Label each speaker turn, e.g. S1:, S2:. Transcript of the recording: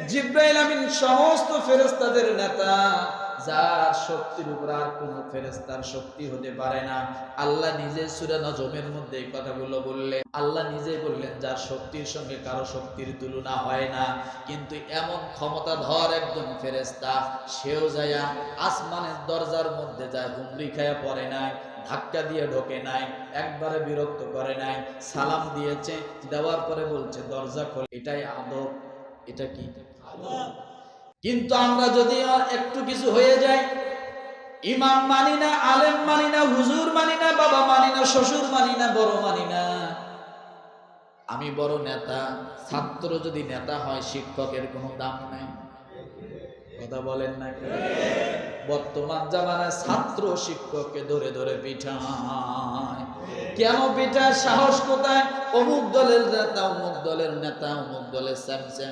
S1: জিবরাইল আমিন সমস্ত ফেরেশতাদের নেতা, যার শক্তির উপর আর কোন ফেরেশতার শক্তি হতে পারে না। আল্লাহ নিজে সূরা নজমের মধ্যে এই কথাগুলো বললেন। আল্লাহ নিজে বললেন যার শক্তির সঙ্গে কারো শক্তির তুলনা হয় না। কিন্তু এমন ক্ষমতাধর একজন ফেরেশতা, সেও যায়া আসমানের দরজার মধ্যে যায় হুমড়ি খায়া পড়ে নাই, ধাক্কা দিয়ে ঢোকে নাই, একবারে বিরক্ত করে নাই, সালাম দিয়েছে, দেওয়ার পরে বলছে দরজা খোল। এটাই আদব। এটা কি আদব? কিন্তু আমরা যদি একটু কিছু হয়ে যায়, ইমাম মানি না, আলেম মানি না, হুজুর মানি না, বাবা মানি না, শ্বশুর মানি না, বড় মানি না। আমি বড় নেতা, ছাত্র যদি নেতা হয় শিক্ষকের কোনো দাম নাই। কথা বলেন না? বর্তমান জামানায় ছাত্র শিক্ষককে ধরে ধরে পিঠায়। কেন পিঠায়? সাহস কোথায়? অমুক দলের নেতা, অমুক দলের নেতা, অমুক দলের স্যামসা